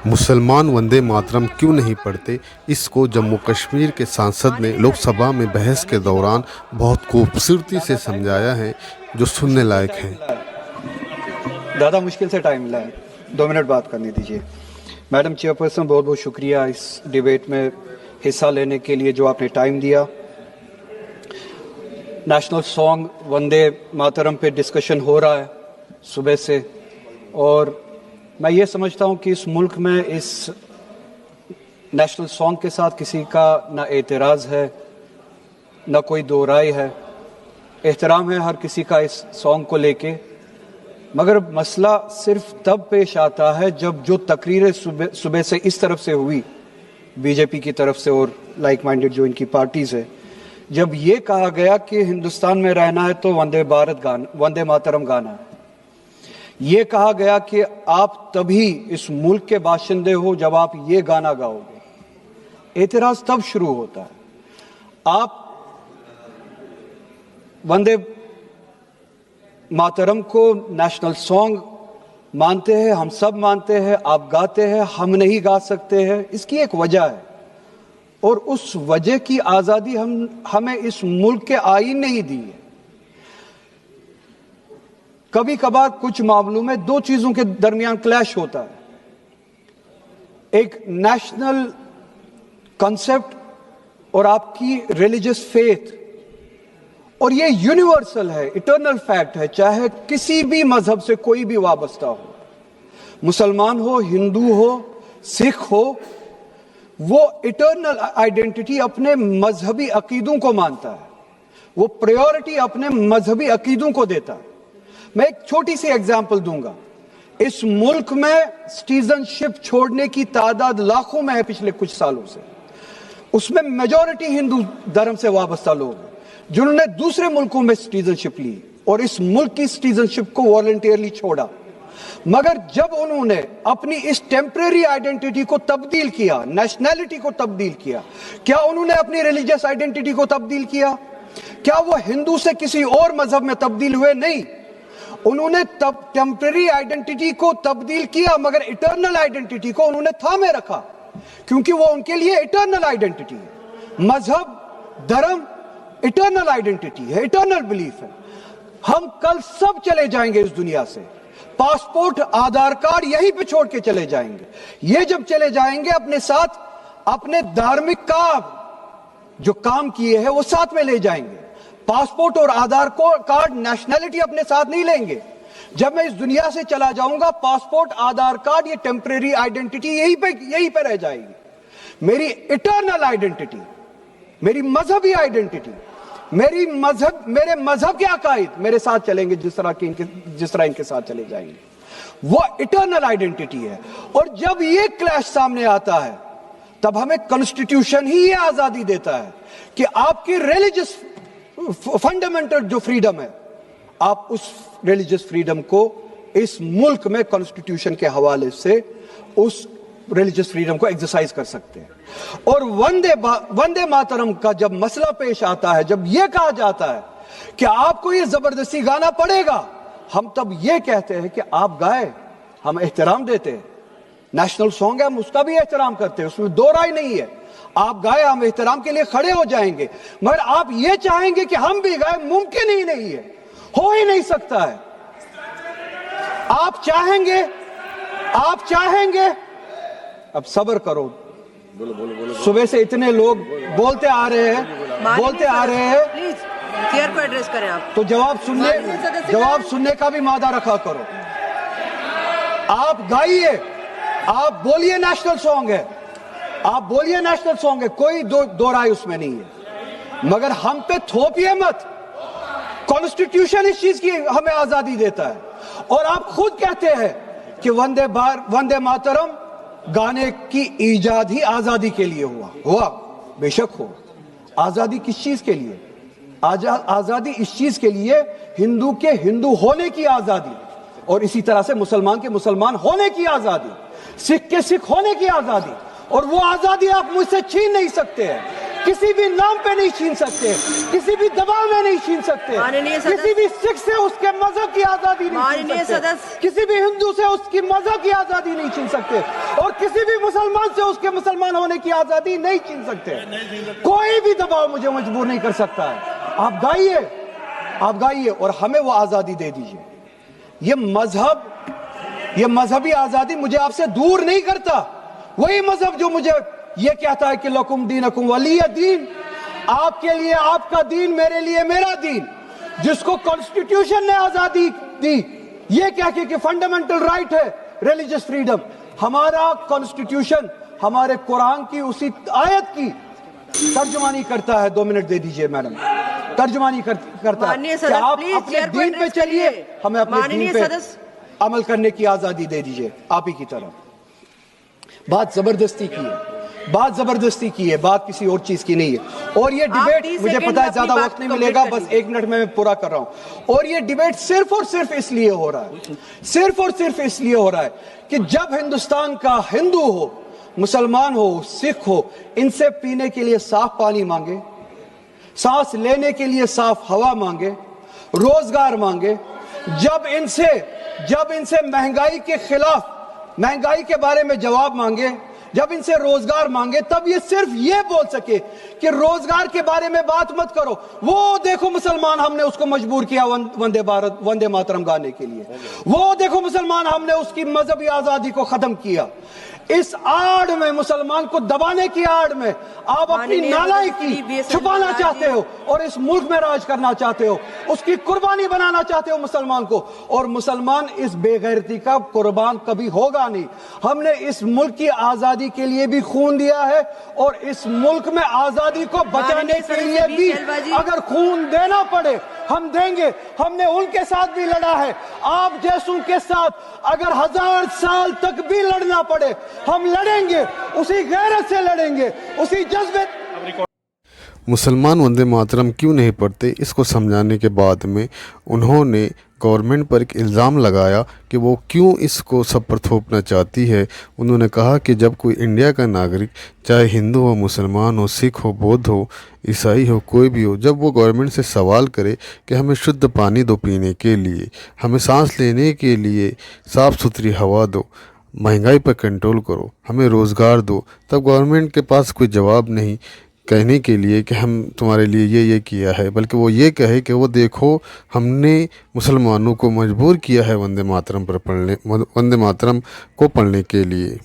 मुसलमान वंदे मातरम क्यों नहीं पढ़ते, इसको जम्मू कश्मीर के सांसद ने लोकसभा में बहस के दौरान बहुत खूबसूरती से समझाया है, जो सुनने लायक है। ज़्यादा मुश्किल से टाइम मिला है, 2 मिनट बात करने दीजिए। मैडम चेयरपर्सन, बहुत बहुत शुक्रिया इस डिबेट में हिस्सा लेने के लिए जो आपने टाइम दिया। नेशनल सॉन्ग वंदे मातरम पे डिस्कशन हो रहा है सुबह से, और मैं ये समझता हूँ कि इस मुल्क में इस नेशनल सॉन्ग के साथ किसी का ना एतराज़ है, ना कोई दो राय है। एहतराम है हर किसी का इस सॉन्ग को लेके, मगर मसला सिर्फ तब पेश आता है जब जो तकरीरें सुबह से इस तरफ से हुई, बीजेपी की तरफ से और लाइक माइंडेड जो इनकी पार्टीज़ है, जब ये कहा गया कि हिंदुस्तान में रहना है तो वंदे मातरम गाना है। ये कहा गया कि आप तभी इस मुल्क के बाशिंदे हो जब आप ये गाना गाओगे। एतराज तब शुरू होता है। आप वंदे मातरम को नेशनल सॉन्ग मानते हैं, हम सब मानते हैं, आप गाते हैं, हम नहीं गा सकते हैं। इसकी एक वजह है, और उस वजह की आज़ादी हमें इस मुल्क के आईन ने ही दी है। कभी कभार कुछ मामलों में दो चीजों के दरमियान क्लैश होता है, एक नेशनल कॉन्सेप्ट और आपकी रिलीजियस फेथ, और ये यूनिवर्सल है, इटर्नल फैक्ट है, चाहे किसी भी मजहब से कोई भी वाबस्ता हो, मुसलमान हो, हिंदू हो, सिख हो, वो इटर्नल आइडेंटिटी अपने मजहबी अकीदों को मानता है, वो प्रायोरिटी अपने मजहबी अकीदों को देता है। मैं एक छोटी सी एग्जांपल दूंगा। इस मुल्क में सिटीजनशिप छोड़ने की तादाद लाखों में है पिछले कुछ सालों से। उसमें मेजॉरिटी हिंदू धर्म से वाबस्ता लोग हैं जिन्होंने दूसरे मुल्कों में सिटीजनशिप ली और इस मुल्क की सिटीजनशिप को वॉलंटियरली छोड़ा। मगर जब उन्होंने अपनी इस टेम्परेरी आइडेंटिटी को तब्दील किया, नेशनैलिटी को तब्दील किया, क्या उन्होंने अपनी रिलीजियस आइडेंटिटी को तब्दील किया? क्या वो हिंदू से किसी और मजहब में तब्दील हुए? नहीं, उन्होंने तब टेम्परेरी आइडेंटिटी को तब्दील किया, मगर इटर्नल आइडेंटिटी को उन्होंने थामे रखा, क्योंकि वो उनके लिए इटर्नल आइडेंटिटी है। मजहब, धर्म इटर्नल आइडेंटिटी है, इटर्नल बिलीफ है। हम कल सब चले जाएंगे इस दुनिया से, पासपोर्ट, आधार कार्ड यहीं पे छोड़ के चले जाएंगे। ये जब चले जाएंगे, अपने साथ अपने धार्मिक का जो काम किए हैं वो साथ में ले जाएंगे। पासपोर्ट और आधार कार्ड, नेशनैलिटी अपने साथ नहीं लेंगे। जब मैं इस दुनिया से चला जाऊंगा, पासपोर्ट, आधार कार्ड, ये टेम्परेरी आइडेंटिटी यहीं पे रह जाएगी। मेरी इटर्नल आइडेंटिटी, मेरी मजहबी आइडेंटिटी, मेरे मजहब के अकायद मेरे साथ चलेंगे, जिस तरह इनके साथ चले जाएंगे। वो इटर्नल आइडेंटिटी है। और जब ये क्लैश सामने आता है, तब हमें कॉन्स्टिट्यूशन ही ये आजादी देता है कि आपकी रिलीजियस फंडामेंटल जो फ्रीडम है, आप उस रिलीजियस फ्रीडम को इस मुल्क में कॉन्स्टिट्यूशन के हवाले से उस रिलीजियस फ्रीडम को एक्सरसाइज कर सकते हैं। और वंदे मातरम का जब मसला पेश आता है, जब यह कहा जाता है कि आपको यह जबरदस्ती गाना पड़ेगा, हम तब यह कहते हैं कि आप गाए, हम एहतराम देते हैं। नेशनल सॉन्ग है, हम उसका भी एहतराम करते हैं, उसमें दो राय नहीं है। आप गाए, हम एहतराम के लिए खड़े हो जाएंगे। मगर आप ये चाहेंगे कि हम भी गाए, मुमकिन ही नहीं है, हो ही नहीं सकता है। आप चाहेंगे, अब सब्र करो। सुबह से इतने लोग बोलते आ रहे हैं, प्लीज चेयर को एड्रेस करें आप। तो जवाब सुनने का भी मादा रखा करो। आप गाइए, आप बोलिए नेशनल सॉन्ग है, आप बोलिए नेशनल सॉन्ग है, कोई दो राय उसमें नहीं है। मगर हम पे थोपिए मत। कॉन्स्टिट्यूशन इस चीज की हमें आजादी देता है। और आप खुद कहते हैं कि वंदे मातरम गाने की ईजाद ही आजादी के लिए हुआ। बेशक हो। आजादी किस चीज के लिए? आजादी इस चीज के लिए, हिंदू के हिंदू होने की आजादी, और इसी तरह से मुसलमान के मुसलमान होने की आजादी, सिख के सिख होने की आजादी। और वो आजादी आप मुझसे छीन नहीं सकते हैं। किसी भी नाम पे नहीं छीन सकते, किसी भी दबाव में नहीं छीन सकते, माननीय सदस्य। किसी भी सिख से उसके मजहब की आजादी नहीं छीन माननीय सकते, सदस्य। किसी भी हिंदू से उसकी मजहब की आजादी नहीं छीन सकते, और किसी भी मुसलमान से उसके मुसलमान होने की आजादी नहीं छीन सकते। कोई भी दबाव मुझे मजबूर नहीं कर सकता है। आप गाइए और हमें वो आजादी दे दीजिए। ये मजहबी आजादी मुझे आपसे दूर नहीं करता। वही मजहब जो मुझे ये कहता है कि लकुम दीनकुम वलिय दीन, आपके लिए आपका दीन, मेरे लिए मेरा दीन, जिसको कॉन्स्टिट्यूशन ने आजादी दी ये कह के कि फंडामेंटल राइट है रिलीजियस फ्रीडम। हमारा कॉन्स्टिट्यूशन हमारे कुरान की उसी आयत की तर्जुमानी करता है। 2 मिनट दे दीजिए मैडम। तर्जुमानी करता है माननीय कि सदस्य, आप प्लीज अपने चेयर को दीन पे एड्रेस चलिए, करिए। हमें अपने माननीय दीन पे सदस्य। अमल करने की आजादी दे दीजिए आप ही की तरह। बात जबरदस्ती की है, बात किसी और चीज की नहीं है। और ये डिबेट 30 मुझे सेकंड पता है में ज्यादा अपनी वक्त बात नहीं कंप्लीट मिलेगा, कर बस लीजिए। 1 मिनट में मैं पूरा कर रहा हूं। और ये डिबेट सिर्फ और सिर्फ इसलिए हो रहा है कि जब हिंदुस्तान का हिंदू हो, मुसलमान हो, सिख हो, इनसे पीने के लिए साफ पानी मांगे, सांस लेने के लिए साफ हवा मांगे, रोजगार मांगे, जब इनसे महंगाई के खिलाफ, महंगाई के बारे में जवाब मांगे, जब इनसे रोजगार मांगे, तब ये सिर्फ ये बोल सके कि रोजगार के बारे में बात मत करो। वो देखो मुसलमान, हमने उसको मजबूर किया वंदे मातरम गाने के लिए। वो देखो मुसलमान, हमने उसकी मजहबी आजादी को खत्म किया। इस आड़ में, मुसलमान को दबाने की आड़ में आप अपनी नालायकी छुपाना चाहते हो और इस मुल्क में राज करना चाहते हो, उसकी कुर्बानी बनाना चाहते हो मुसलमान को। और मुसलमान इस बेगैरती का कुर्बान कभी होगा नहीं। हमने इस मुल्क की आजादी के लिए भी खून दिया है और इस मुल्क में आजादी को बचाने के लिए भी अगर खून देना पड़े हम देंगे। हमने उनके साथ भी लड़ा है, आप जैसों के साथ अगर 1000 साल तक भी लड़ना पड़े हम लड़ेंगे, उसी गैरत से लड़ेंगे, उसी जज्बे। मुसलमान वंदे मातरम क्यों नहीं पढ़ते, इसको समझाने के बाद में उन्होंने गवर्नमेंट पर एक इल्ज़ाम लगाया कि वो क्यों इसको सब पर थोपना चाहती है। उन्होंने कहा कि जब कोई इंडिया का नागरिक, चाहे हिंदू हो, मुसलमान हो, सिख हो, बौद्ध हो, ईसाई हो, कोई भी हो, जब वो गवर्नमेंट से सवाल करे कि हमें शुद्ध पानी दो पीने के लिए, हमें सांस लेने के लिए साफ़ सुथरी हवा दो, महंगाई पर कंट्रोल करो, हमें रोज़गार दो, तब गवर्नमेंट के पास कोई जवाब नहीं कहने के लिए कि हम तुम्हारे लिए ये किया है, बल्कि वो ये कहे कि वो देखो हमने मुसलमानों को मजबूर किया है वंदे मातरम को पढ़ने के लिए।